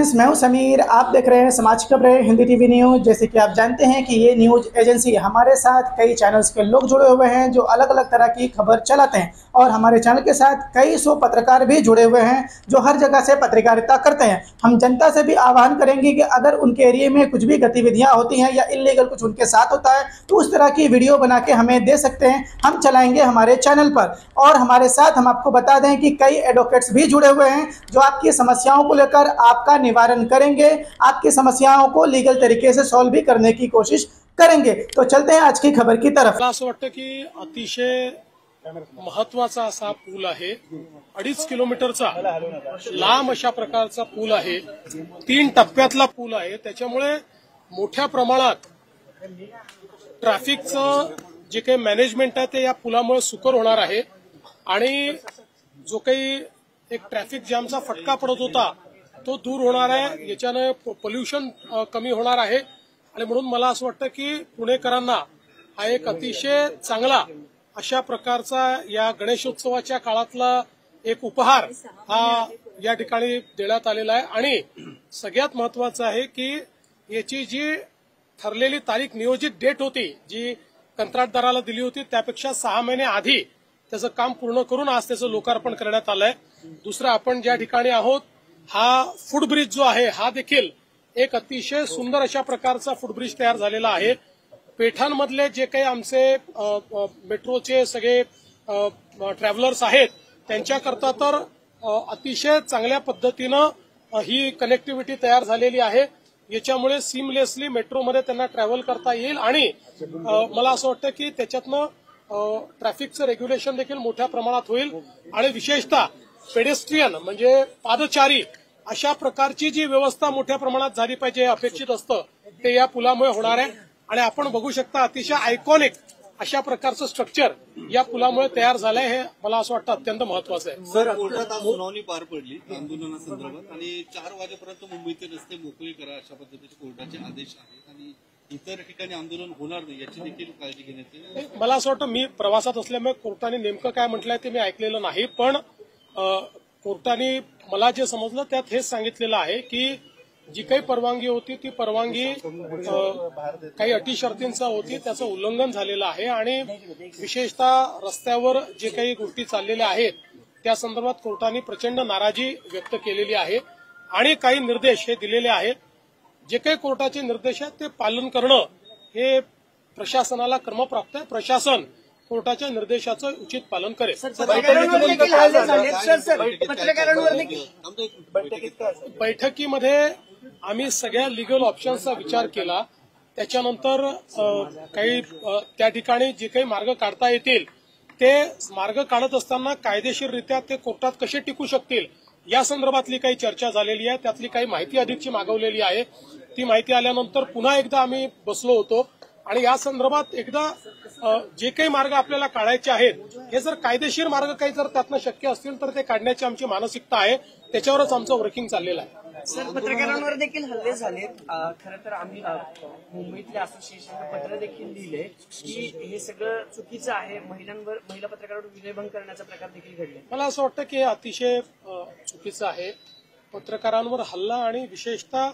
Friends, मैं हूं समीर। आप देख रहे हैं समाज की खबरें हिंदी टीवी न्यूज। जैसे कि आप जानते हैं कि ये न्यूज एजेंसी हमारे साथ कई चैनल्स के लोग जुड़े हुए हैं जो अलग अलग तरह की खबर चलाते हैं, और हमारे चैनल के साथ कई सौ पत्रकार भी जुड़े हुए हैं जो हर जगह से पत्रकारिता करते हैं। हम जनता से भी आह्वान करेंगे कि अगर उनके एरिया में कुछ भी गतिविधियां होती हैं या इलीगल कुछ उनके साथ होता है तो उस तरह की वीडियो बना के हमें दे सकते हैं, हम चलाएंगे हमारे चैनल पर। और हमारे साथ हम आपको बता दें कि कई एडवोकेट्स भी जुड़े हुए हैं जो आपकी समस्याओं को लेकर आपका निवारण करेंगे, आपकी समस्याओं को लीगल तरीके से सॉल्व भी करने की कोशिश करेंगे। तो चलते हैं आज की खबर की तरफ। मला असं वाटतं की अतिशय महत्वाचा असा पूल आहे, 2.5 किलोमीटरचा लांब अशा प्रकारचा पूल आहे, 3 टप्प्यातला पूल आहे। त्याच्यामुळे मोठ्या प्रमाणात ट्रॅफिकचं जे काही मॅनेजमेंट आहे ते या पुलामुळे सुकर होणार आहे आणि जो काही एक ट्रॅफिक जॅमचा फटका पडत होता तो दूर होणार आहे। याच्याने पोल्युशन कमी होणार आहे आणि म्हणून मला असं वाटतं की पुणेकरांना हा एक अतिशय चांगला अशा प्रकारचा या गणेशोत्सवाच्या काळातला एक उपहार हा या ठिकाणी देण्यात आलेला आहे। आणि सगळ्यात महत्वाचं आहे की याची जी ठरलेली तारीख नियोजित डेट होती जी कंत्राटदाराला दिली होती त्यापेक्षा 6 महिने आधी त्याचं काम पूर्ण करून आज त्याचं लोकार्पण करण्यात आलंय। दुसरं, आपण ज्या ठिकाणी आहोत हा फुटब्रिज जो आहे हा देखील एक अतिशय सुंदर अशा प्रकारचा फुटब्रिज तयार झालेला आहे। पेठांमधले जे काही आमचे मेट्रोचे सगळे ट्रॅव्हलर्स आहेत त्यांच्याकरता तर अतिशय चांगल्या पद्धतीनं ही कनेक्टिव्हिटी तयार झालेली आहे। याच्यामुळे सिमलेसली मेट्रोमध्ये त्यांना ट्रॅव्हल करता येईल आणि मला असं वाटतं की त्याच्यातनं ट्रॅफिकचं रेग्युलेशन देखील मोठ्या प्रमाणात होईल आणि विशेषतः पेडेस्ट्रियन म्हणजे पादचारी अशा प्रकारची जी व्यवस्था मोठ्या प्रमाणात झाली पाहिजे हे अपेक्षित असतं ते या पुलामुळे होणार आहे। आणि आपण बघू शकता अतिशय आयकॉनिक अशा प्रकारचं स्ट्रक्चर या पुलामुळे तयार झालंय, हे मला असं वाटतं अत्यंत महत्वाचं आहे। सर, कोर्टात आज सुनावणी पार पडली आंदोलनासंदर्भात आणि 4 वाजेपर्यंत मुंबईचे रस्ते मोकळे करा अशा पद्धतीचे कोर्टाचे आदेश आहेत आणि इतर ठिकाणी आंदोलन होणार नाही याची देखील काळजी घेण्यात येईल। मला असं वाटतं, मी प्रवासात असल्यामुळे कोर्टाने नेमकं काय म्हटलंय ते मी ऐकलेलं नाही, पण कोर्टाने मला जे समजलं त्यात हेच सांगितलेलं आहे की जी काही परवानगी होती ती परवानगी काही अटी शर्तींचा होती, त्याचं उल्लंघन झालेलं आहे आणि विशेषतः रस्त्यावर जे काही गोष्टी चाललेल्या आहेत त्या संदर्भात कोर्टाने प्रचंड नाराजी व्यक्त केलेली आहे आणि काही निर्देश हे दिलेले आहेत। जे काही कोर्टाचे निर्देश आहेत ते पालन करणं हे प्रशासनाला क्रमप्राप्त आहे। प्रशासन कोर्टाच्या निर्देशाचं उचित पालन करेल। बैठकीमध्ये आम्ही सगळ्या लिगल ऑप्शन्सचा विचार केला, त्याच्यानंतर काही त्या ठिकाणी जे काही मार्ग काढता येतील ते मार्ग काढत असताना कायदेशीररित्या ते कोर्टात कसे टिकू शकतील या संदर्भातली काही चर्चा झालेली आहे। त्यातली काही माहिती अधिकची मागवलेली आहे। ती माहिती आल्यानंतर पुन्हा एकदा आम्ही बसलो होतो आणि या संदर्भात एकदा जे काही मार्ग आपल्याला काढायचे आहेत हे जर कायदेशीर मार्ग काही जर त्यातनं शक्य असतील तर ते काढण्याची आमची मानसिकता आहे, त्याच्यावरच आमचं वर्किंग चाललेलं आहे। सर, पत्रकारांवर देखील हल्ले झालेत। खरं तर आम्ही मुंबईतल्या असोसिएशनला पत्र देखील लिहिले की हे सगळं चुकीचं आहे, महिला पत्रकारांवर विनयभंग करण्याचा प्रकार देखील घडले। मला असं वाटतं की हे अतिशय चुकीचं आहे। पत्रकारांवर हल्ला आणि विशेषतः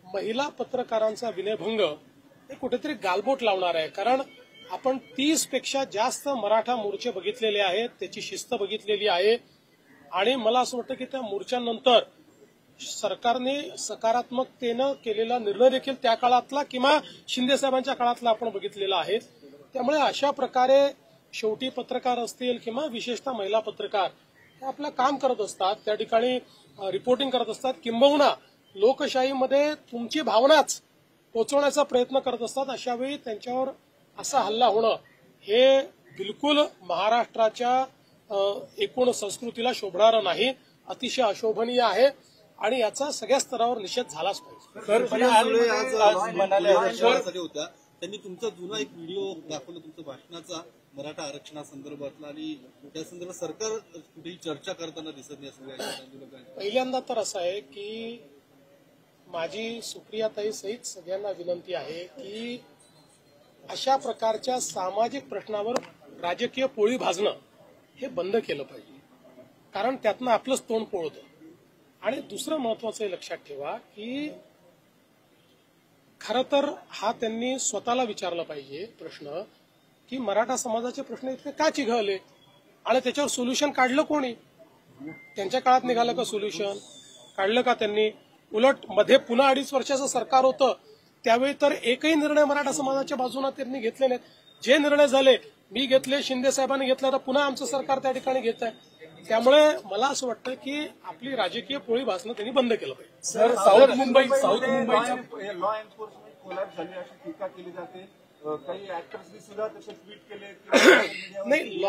महिला पत्रकारांचा विनयभंग हे कुठेतरी गालबोट लावणार आहे, कारण आपण 30 पेक्षा जास्त मराठा मोर्चे बघितलेले आहेत, त्याची शिस्त बघितलेली आहे आणि मला असं वाटतं की त्या मोर्चांनंतर सरकारने सकारात्मकतेनं केलेला निर्णय देखील त्या काळातला किंवा शिंदे साहेबांच्या काळातला आपण बघितलेला आहे। त्यामुळे अशा प्रकारे शेवटी पत्रकार असतील किंवा विशेषतः महिला पत्रकार हे आपलं काम करत असतात, त्या ठिकाणी रिपोर्टिंग करत असतात, किंबहुना लोकशाहीमध्ये तुमची भावनाच पोचवण्याचा प्रयत्न करत असतात। अशा वेळी त्यांच्यावर असा हल्ला होणं हे बिलकुल महाराष्ट्राच्या एकूण संस्कृतीला शोभणारं नाही, अतिशय अशोभनीय आहे आणि याचा सगळ्या स्तरावर निषेध झालाच पाहिजे। होत्या त्यांनी तुमचा जुना एक व्हिडिओ दाखवला तुमच्या भाषणाचा मराठा आरक्षणासंदर्भातला आणि त्या संदर्भात सरकार कुठेही चर्चा करताना दिसत नाही। पहिल्यांदा तर असं आहे की माझी सुप्रियाताई सहित सगळ्यांना विनंती आहे की अशा प्रकारच्या सामाजिक प्रश्नावर राजकीय पोळी भाजणं हे बंद केलं पाहिजे, कारण त्यातनं आपलंच तोंड पोळतं। आणि दुसरं महत्वाचं लक्षात ठेवा की खरं तर हा त्यांनी स्वतःला विचारला पाहिजे प्रश्न की मराठा समाजाचे प्रश्न इतके का चिघळले आणि त्याच्यावर सोल्युशन काढलं कोणी? त्यांच्या काळात निघालं का सोल्युशन? काढलं का त्यांनी? उलट मध्ये पुन्हा 2.5 वर्षाचं सरकार होतं त्यावेळी तर एकही निर्णय मराठा समाजाच्या बाजूने त्यांनी घेतले नाहीत. जे निर्णय झाले मी घेतले, शिंदे साहेबांनी घेतले, तर पुन्हा आमचं सरकार त्या ठिकाणी घेत आहे. त्यामुळे मला असं वाटतं की आपली राजकीय पोळी भासणं त्यांनी बंद केलं पाहिजे. सर, साऊथ मुंबईच्या लॉ एन्फोर्समेंट कोलॅप्स झाली अशी टीका केली जाते. काही ऍक्टर्सनी सुद्धा तसे ट्विट केले. नाही,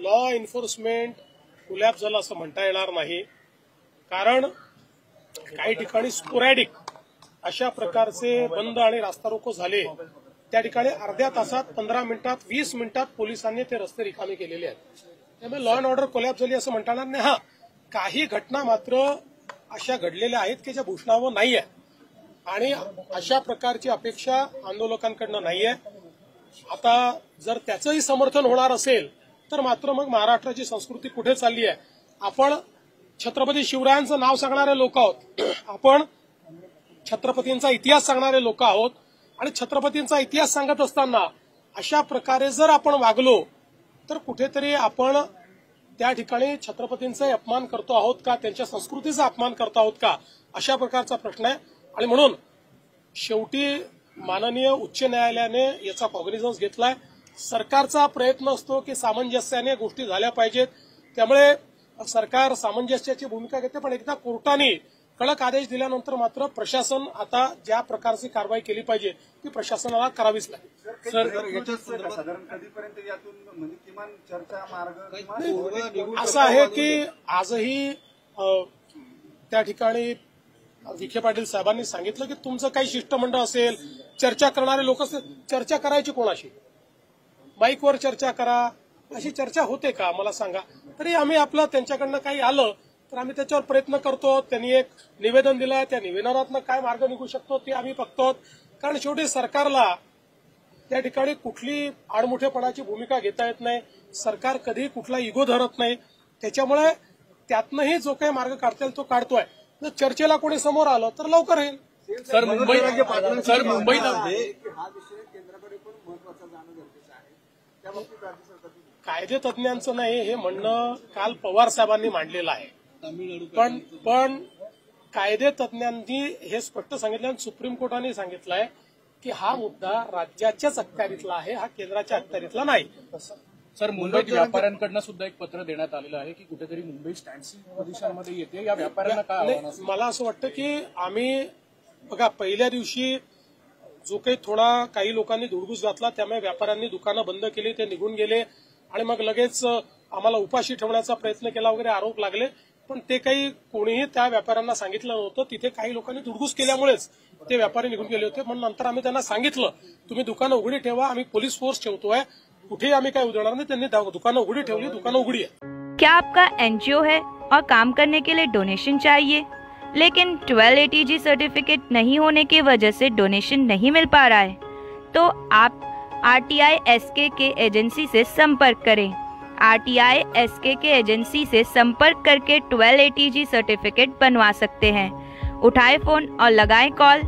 लॉ एन्फोर्समेंट कोलॅप्स झालं असं म्हणता येणार नाही. कारण काही ठिकाणी स्पोरॅडिक अशा प्रकारचे बंद आणि रास्ता रोको झाले. त्या ठिकाणी अर्ध्या तासात, 15 मिनिटात, 20 मिनिटात पोलिसांनी ते रस्ते रिकामे केलेले आहेत. त्यामुळे लॉ अँड ऑर्डर कोलॅप्स झाली असं म्हणता येणार नाही. हा, काही घटना मात्र अशा घडलेल्या आहेत की ज्या भूषणावं नाही आहे आणि अशा प्रकारची अपेक्षा आंदोलकांकडनं नाही आहे. आता जर त्याचंही समर्थन होणार असेल तर मात्र मग महाराष्ट्राची संस्कृती कुठे चालली आहे? आपण छत्रपती शिवरायांचं नाव सांगणारे लोक आहोत, आपण छत्रपतींचा इतिहास सांगणारे लोक आहोत आणि छत्रपतींचा इतिहास सांगत असताना अशा प्रकारे जर आपण वागलो तर कुठेतरी आपण त्या ठिकाणी छत्रपतींचा अपमान करतो आहोत का, त्यांच्या संस्कृतीचा अपमान करतो आहोत का, अशा प्रकारचा प्रश्न आहे. आणि म्हणून शेवटी माननीय उच्च न्यायालयाने याचा कॉग्निझन्स घेतलाय. सरकारचा प्रयत्न असतो की सामंजस्याने गोष्टी झाल्या पाहिजेत. त्यामुळे सरकार सामंजस्याची भूमिका घेते, पण एकदा कोर्टाने कडक आदेश दिल्यानंतर मात्र प्रशासन आता ज्या प्रकारची कारवाई केली पाहिजे ती प्रशासनाला करावीच लागेल. साधारण कधीपर्यंत यातून म्हणजे किमान चर्चा मार्ग असं आहे की आजही त्या ठिकाणी विखे पाटील साहेबांनी सांगितलं की तुमचं काही शिष्टमंडळ असेल, चर्चा करणारे लोक असेल, चर्चा करायची कोणाशी? माईकवर चर्चा करा, अशी चर्चा होते का मला सांगा? तरी आम्ही आपलं त्यांच्याकडनं काही आलं तर आम्ही त्याच्यावर प्रयत्न करतो. त्यांनी एक निवेदन दिलंय, त्या निवेदनातनं काय मार्ग निघू शकतो ते आम्ही बघतो. कारण शेवटी सरकारला त्या ठिकाणी कुठली आडमुठेपणाची भूमिका घेता येत नाही. सरकार कधी कुठला इगो धरत नाही. त्याच्यामुळे त्यातनंही जो काही मार्ग काढता येईल तो काढतोय. जर चर्चेला कोणी समोर आलं तर लवकर येईल. सर, मुंबईत हा विषय केंद्राकडे पण महत्वाचा जाणं गरजेचं आहे. त्या बाबतीत राज्य सरकार कायदे तज्ज्ञांचं नाही हे म्हणणं काल पवार साहेबांनी मांडलेलं आहे. पण कायदे तज्ज्ञांनी हे स्पष्ट सांगितलं आणि सुप्रीम कोर्टाने सांगितलंय की हा मुद्दा राज्याच्याच अखत्यारीतला आहे, हा केंद्राच्या अखत्यारीतला नाही. सर, मुंबईत व्यापाऱ्यांकडनं सुद्धा एक पत्र देण्यात आलेलं आहे की कुठेतरी मुंबई स्टँडस्टिल पोझिशनमध्ये येते. या व्यापाऱ्यांना काय आव्हान असेल? मला असं वाटतं की आम्ही बघा पहिल्या दिवशी जो काही लोकांनी धुडगूस घातला त्यामुळे व्यापाऱ्यांनी दुकानं बंद केली, ते निघून गेले आणि मग लगेच आम्हाला उपाशी ठेवण्याचा प्रयत्न केला वगैरे आरोप लागले. पण ते काही कोणीही त्या व्यापाऱ्यांना सांगितलं नव्हतं. तिथे काही लोकांनी धुडगूस केल्यामुळेच ते व्यापारी निघून गेले होते. म्हणून नंतर आम्ही त्यांना सांगितलं तुम्ही दुकानं उघडी ठेवा, आम्ही पोलीस फोर्स ठेवतोय, कुठेही आम्ही काही उधळणार नाही. त्यांनी दुकानं उघडी ठेवली, दुकानं उघडी आहे. क्या आपका एनजीओ है और काम करने के लिए डोनेशन चाहिए लेकिन 1280G सर्टिफिकेट नहीं होने की वजह से डोनेशन नहीं मिल पा रहा है तो आप RTI SKK एजेंसी से संपर्क करें। RTI SKK एजेंसी से संपर्क करके 1280G सर्टिफिकेट बनवा सकते हैं। उठाए फोन और लगाएं कॉल